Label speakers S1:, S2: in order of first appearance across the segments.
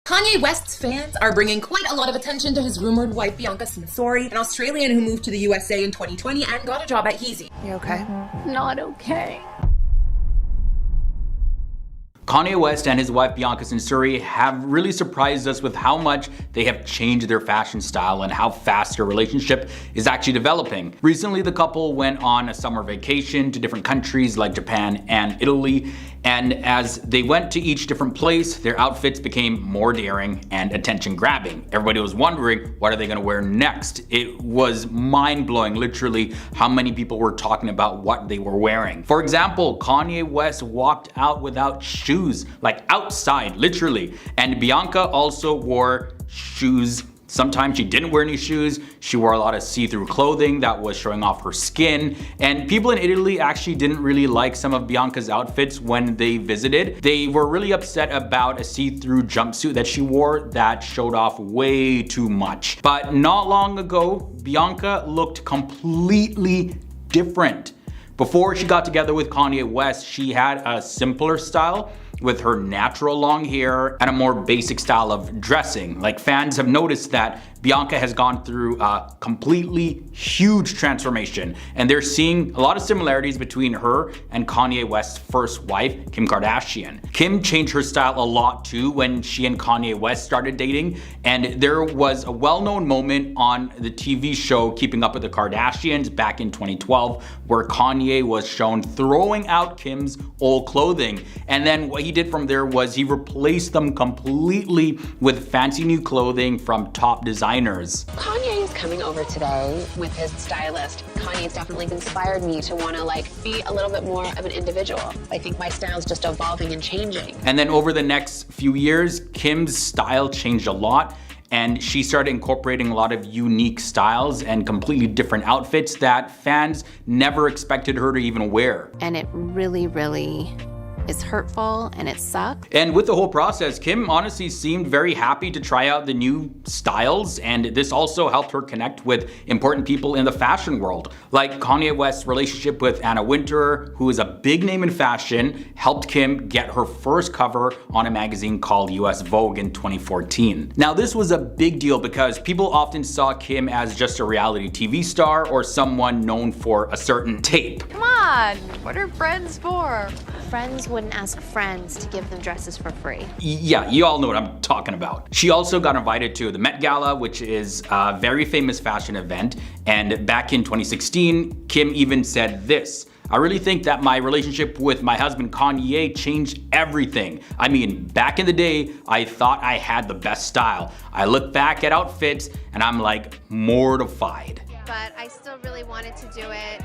S1: Kanye West's fans are bringing quite a lot of attention to his rumored wife Bianca Censori, an Australian who moved to the USA in 2020 and got a job at Yeezy.
S2: You okay?
S3: Not okay.
S4: Kanye West and his wife Bianca Censori have really surprised us with how much they have changed their fashion style and how fast their relationship is actually developing. Recently, the couple went on a summer vacation to different countries like Japan and Italy, and as they went to each different place, their outfits became more daring and attention-grabbing. Everybody was wondering, what are they gonna wear next? It was mind-blowing, literally, how many people were talking about what they were wearing. For example, Kanye West walked out without shoes, like outside, literally. And Bianca also wore shoes. Sometimes she didn't wear any shoes. She wore a lot of see-through clothing that was showing off her skin. And people in Italy actually didn't really like some of Bianca's outfits when they visited. They were really upset about a see-through jumpsuit that she wore that showed off way too much. But not long ago, Bianca looked completely different. Before she got together with Kanye West, she had a simpler style with her natural long hair and a more basic style of dressing. Like, fans have noticed that Bianca has gone through a completely huge transformation, and they're seeing a lot of similarities between her and Kanye West's first wife, Kim Kardashian. Kim changed her style a lot too when she and Kanye West started dating, and there was a well-known moment on the TV show Keeping Up with the Kardashians back in 2012 where Kanye was shown throwing out Kim's old clothing, and then what he did from there was he replaced them completely with fancy new clothing from top designers.
S5: Kanye is coming over today with his stylist. Kanye's definitely inspired me to want to be a little bit more of an individual. I think my style's just evolving and changing.
S4: And then over the next few years, Kim's style changed a lot, and she started incorporating a lot of unique styles and completely different outfits that fans never expected her to even wear.
S2: And it really is hurtful and it sucks.
S4: And with the whole process, Kim honestly seemed very happy to try out the new styles, and this also helped her connect with important people in the fashion world. Like Kanye West's relationship with Anna Wintour, who is a big name in fashion, helped Kim get her first cover on a magazine called US Vogue in 2014. Now, this was a big deal because people often saw Kim as just a reality TV star or someone known for a certain tape.
S3: Come on, what are friends for?
S2: Friends wouldn't ask friends to give them dresses for free.
S4: Yeah, you all know what I'm talking about. She also got invited to the Met Gala, which is a very famous fashion event. And back in 2016, Kim even said this: "I really think that my relationship with my husband Kanye changed everything. I mean, back in the day, I thought I had the best style. I look back at outfits and I'm like mortified."
S6: But I still really wanted to do it.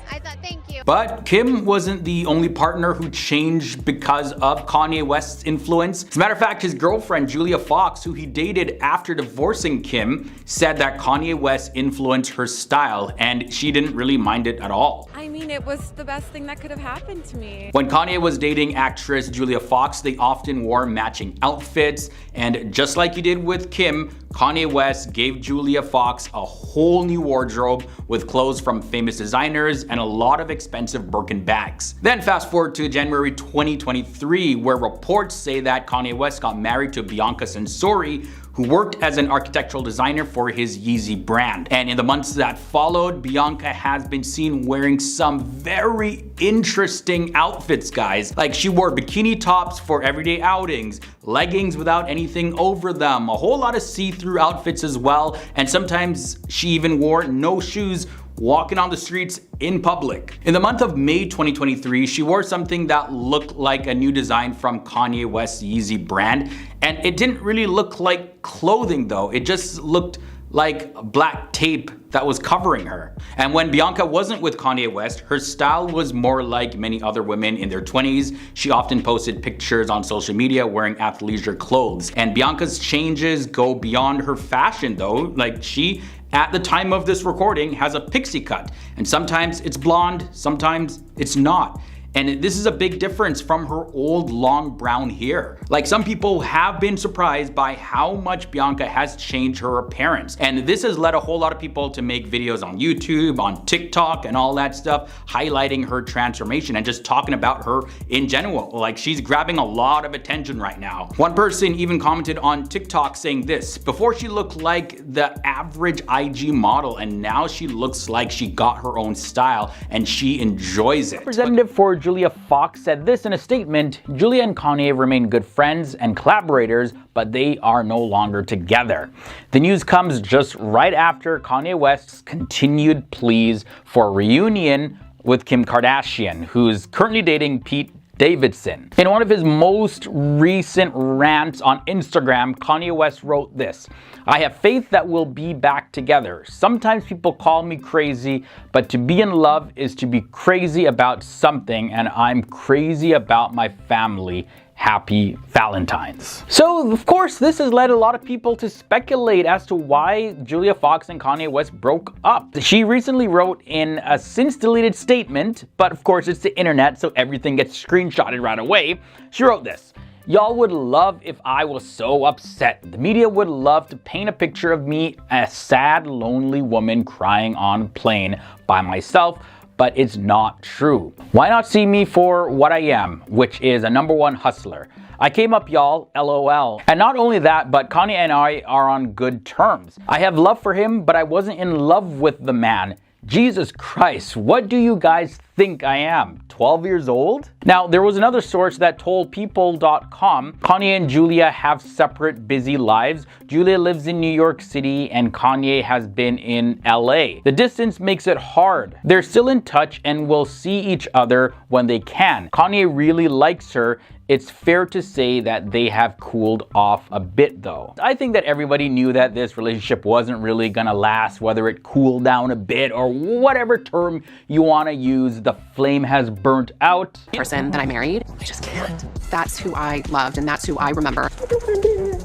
S6: I thought, thank you.
S4: But Kim wasn't the only partner who changed because of Kanye West's influence. As a matter of fact, his girlfriend, Julia Fox, who he dated after divorcing Kim, said that Kanye West influenced her style, and she didn't really mind it at all.
S7: I mean, it was the best thing that could have happened to me.
S4: When Kanye was dating actress Julia Fox, they often wore matching outfits, and just like he did with Kim, Kanye West gave Julia Fox a whole new wardrobe with clothes from famous designers and a lot of expensive Birkin bags. Then fast forward to January 2023, where reports say that Kanye West got married to Bianca Censori, who worked as an architectural designer for his Yeezy brand. And in the months that followed, Bianca has been seen wearing some very interesting outfits, guys. Like, she wore bikini tops for everyday outings, leggings without anything over them, a whole lot of see-through outfits as well, and sometimes she even wore no shoes walking on the streets in public. In the month of May 2023, she wore something that looked like a new design from Kanye West's Yeezy brand, and it didn't really look like clothing though. It just looked like black tape that was covering her. And when Bianca wasn't with Kanye West, her style was more like many other women in their 20s. She often posted pictures on social media wearing athleisure clothes. And Bianca's changes go beyond her fashion though. Like, she, at the time of this recording, has a pixie cut. And sometimes it's blonde, sometimes it's not. And this is a big difference from her old long brown hair. Like, some people have been surprised by how much Bianca has changed her appearance. And this has led a whole lot of people to make videos on YouTube, on TikTok, and all that stuff, highlighting her transformation and just talking about her in general. Like, she's grabbing a lot of attention right now. One person even commented on TikTok saying this: before she looked like the average IG model, and now she looks like she got her own style and she enjoys it. Representative for Julia Fox said this in a statement: Julia and Kanye remain good friends and collaborators, but they are no longer together. The news comes just right after Kanye West's continued pleas for a reunion with Kim Kardashian, who's currently dating Pete Davidson. In one of his most recent rants on Instagram, Kanye West wrote this: I have faith that we'll be back together. Sometimes people call me crazy, but to be in love is to be crazy about something, and I'm crazy about my family. Happy Valentine's. So, of course, this has led a lot of people to speculate as to why Julia Fox and Kanye West broke up. She recently wrote in a since deleted statement, but of course it's the internet, so everything gets screenshotted right away. She wrote this: y'all would love if I was so upset. The media would love to paint a picture of me, a sad, lonely woman crying on a plane by myself, but it's not true. Why not see me for what I am, which is a #1 hustler? I came up, y'all, LOL. And not only that, but Kanye and I are on good terms. I have love for him, but I wasn't in love with the man. Jesus Christ, what do you guys think I am? 12 years old? Now, there was another source that told people.com Kanye and Julia have separate busy lives. Julia lives in New York City and Kanye has been in LA. The distance makes it hard. They're still in touch and will see each other when they can. Kanye really likes her. It's fair to say that they have cooled off a bit though. I think that everybody knew that this relationship wasn't really gonna last, whether it cooled down a bit or whatever term you wanna use. The flame has burnt out.
S2: Person that I married, I just can't. That's who I loved and that's who I remember.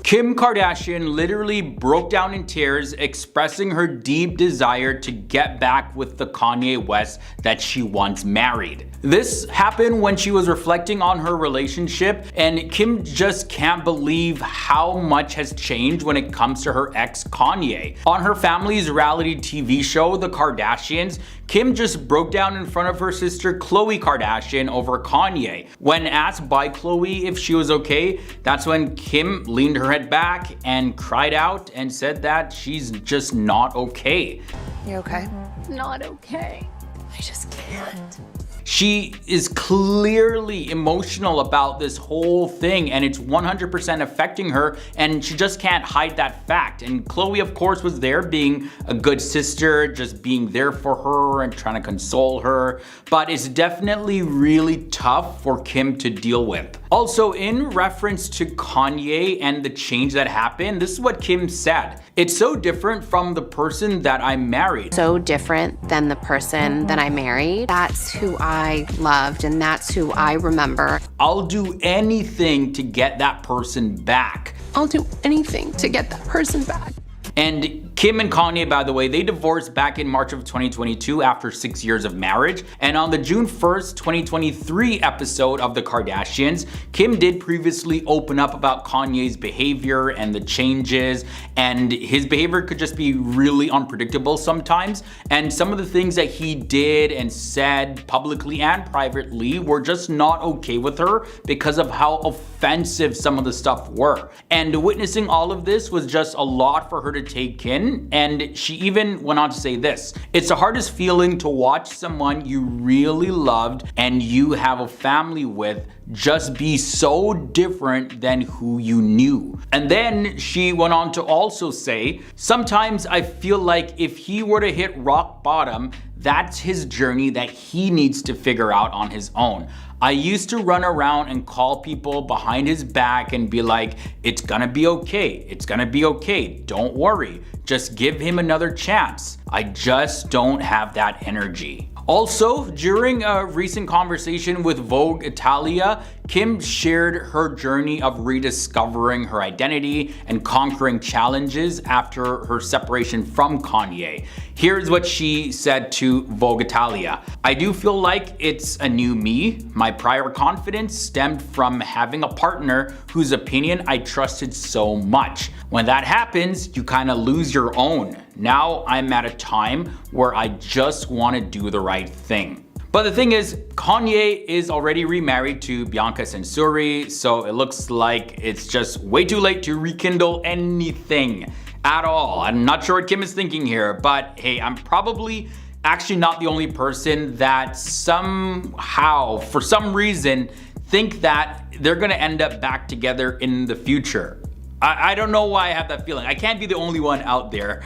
S4: Kim Kardashian literally broke down in tears, expressing her deep desire to get back with the Kanye West that she once married. This happened when she was reflecting on her relationship, and Kim just can't believe how much has changed when it comes to her ex Kanye. On her family's reality TV show, The Kardashians, Kim just broke down in front of her sister Khloe Kardashian over Kanye. When asked by Khloe if she was okay, that's when Kim leaned her head back and cried out and said that she's just not okay.
S7: You okay?
S3: Not okay.
S2: I just can't.
S4: She is clearly emotional about this whole thing, and it's 100% affecting her, and she just can't hide that fact. And Khloe, of course, was there being a good sister, just being there for her and trying to console her. But it's definitely really tough for Kim to deal with. Also, in reference to Kanye and the change that happened, this is what Kim said: it's so different from the person that I married.
S2: So different than the person that I married. That's who I loved and that's who I remember.
S4: I'll do anything to get that person back.
S2: I'll do anything to get that person back.
S4: And Kim and Kanye, by the way, they divorced back in March of 2022 after 6 years of marriage. And on the June 1st, 2023 episode of The Kardashians, Kim did previously open up about Kanye's behavior and the changes, and his behavior could just be really unpredictable sometimes. And some of the things that he did and said publicly and privately were just not okay with her because of how offensive some of the stuff were. And witnessing all of this was just a lot for her to take in. And she even went on to say this: it's the hardest feeling to watch someone you really loved and you have a family with just be so different than who you knew. And then she went on to also say, sometimes I feel like if he were to hit rock bottom, that's his journey that he needs to figure out on his own. I used to run around and call people behind his back and be like, it's gonna be okay, it's gonna be okay, don't worry, just give him another chance. I just don't have that energy. Also, during a recent conversation with Vogue Italia, Kim shared her journey of rediscovering her identity and conquering challenges after her separation from Kanye. Here's what she said to Vogue Italia. "I do feel like it's a new me. My prior confidence stemmed from having a partner whose opinion I trusted so much. When that happens, you kind of lose your own. Now I'm at a time where I just want to do the right thing." But the thing is, Kanye is already remarried to Bianca Censori, so it looks like it's just way too late to rekindle anything at all. I'm not sure what Kim is thinking here, but hey, I'm probably actually not the only person that somehow, for some reason, think that they're gonna end up back together in the future. I don't know why I have that feeling. I can't be the only one out there.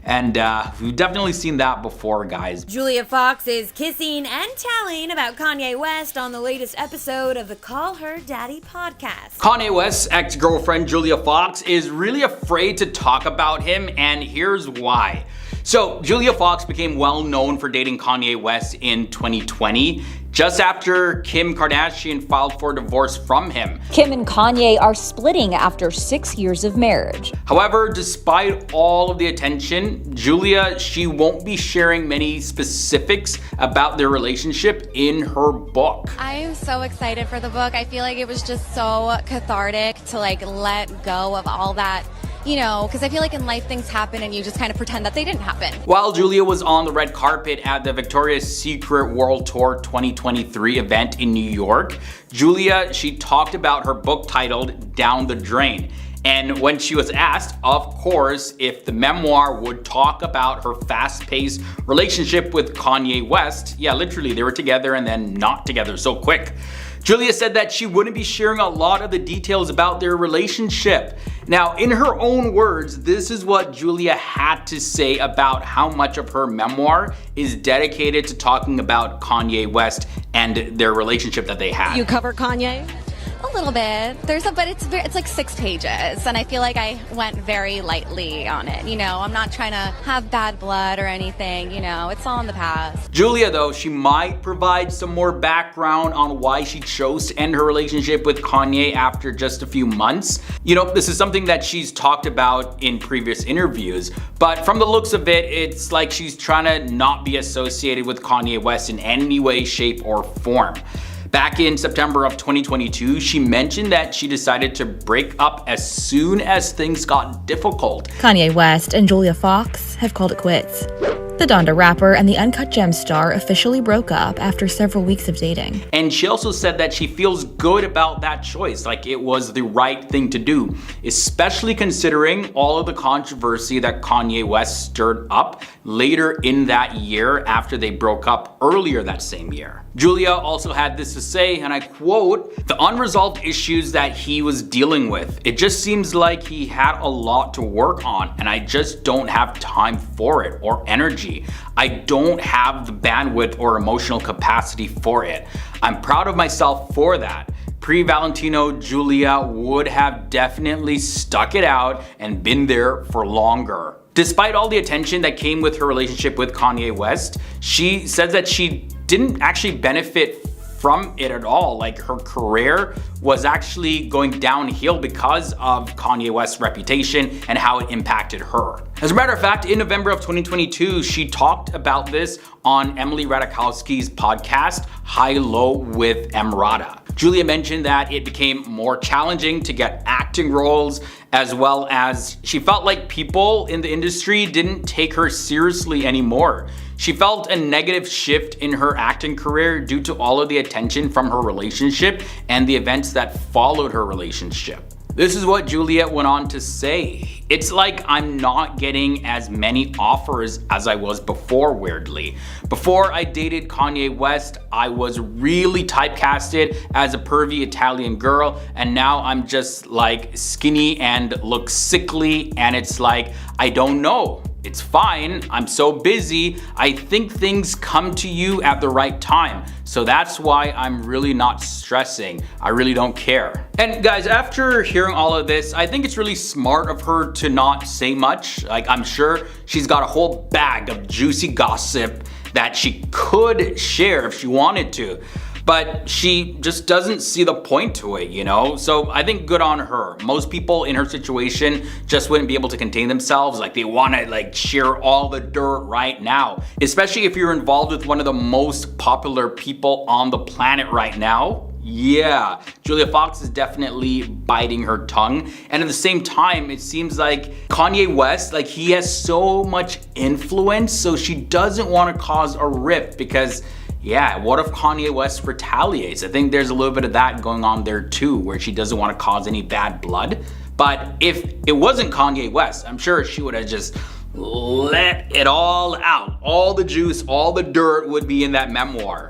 S4: And we've definitely seen that before, guys.
S8: Julia Fox is kissing and telling about Kanye West on the latest episode of the Call Her Daddy podcast.
S4: Kanye West's ex-girlfriend Julia Fox is really afraid to talk about him, and here's why. So, Julia Fox became well known for dating Kanye West in 2020, just after Kim Kardashian filed for divorce from him.
S9: Kim and Kanye are splitting after 6 years of marriage.
S4: However, despite all of the attention, Julia, she won't be sharing many specifics about their relationship in her book.
S10: I am so excited for the book. I feel like it was just so cathartic to let go of all that. Because I feel like in life things happen and you just kind of pretend that they didn't happen. While
S4: Julia was on the red carpet at the Victoria's Secret World Tour 2023 event in New York, Julia, she talked about her book titled Down the Drain. And when she was asked, of course, if the memoir would talk about her fast-paced relationship with Kanye West, yeah, literally, they were together and then not together so quick. Julia said that she wouldn't be sharing a lot of the details about their relationship. Now, in her own words, this is what Julia had to say about how much of her memoir is dedicated to talking about Kanye West and their relationship that they had.
S9: You cover Kanye?
S10: a little bit. But it's like 6 pages, and I feel like I went very lightly on it. I'm not trying to have bad blood or anything. It's all in the past.
S4: Julia, though, she might provide some more background on why she chose to end her relationship with Kanye after just a few months. This is something that she's talked about in previous interviews, but from the looks of it, it's like she's trying to not be associated with Kanye West in any way, shape, or form. Back in September of 2022, she mentioned that she decided to break up as soon as things got difficult.
S11: Kanye West and Julia Fox have called it quits. The Donda rapper and the Uncut Gems star officially broke up after several weeks of dating.
S4: And she also said that she feels good about that choice, like it was the right thing to do, especially considering all of the controversy that Kanye West stirred up later in that year after they broke up earlier that same year. Julia also had this to say, and I quote, "The unresolved issues that he was dealing with, it just seems like he had a lot to work on, and I just don't have time for it or energy. I don't have the bandwidth or emotional capacity for it. I'm proud of myself for that." Pre-Valentino, Julia would have definitely stuck it out and been there for longer. Despite all the attention that came with her relationship with Kanye West, she says that she didn't actually benefit from it at all. Like, her career was actually going downhill because of Kanye West's reputation and how it impacted her. As a matter of fact, in November of 2022, she talked about this on Emily Ratajkowski's podcast, High Low with Emrata. Julia mentioned that it became more challenging to get acting roles, as well as she felt like people in the industry didn't take her seriously anymore. She felt a negative shift in her acting career due to all of the attention from her relationship and the events that followed her relationship. This is what Julia went on to say. "It's like I'm not getting as many offers as I was before, weirdly. Before I dated Kanye West, I was really typecasted as a pervy Italian girl, and now I'm just like skinny and look sickly, and it's like, I don't know. It's fine, I'm so busy. I think things come to you at the right time. So that's why I'm really not stressing. I really don't care." And guys, after hearing all of this, I think it's really smart of her to not say much. Like, I'm sure she's got a whole bag of juicy gossip that she could share if she wanted to. But she just doesn't see the point to it, you know? So I think good on her. Most people in her situation just wouldn't be able to contain themselves. Like, they wanna like share all the dirt right now. Especially if you're involved with one of the most popular people on the planet right now. Yeah, Julia Fox is definitely biting her tongue. And at the same time, it seems like Kanye West, like, he has so much influence, so she doesn't want to cause a rift because, yeah, what if Kanye West retaliates? I think there's a little bit of that going on there too, where she doesn't want to cause any bad blood. But if it wasn't Kanye West, I'm sure she would have just let it all out. All the juice, all the dirt would be in that memoir.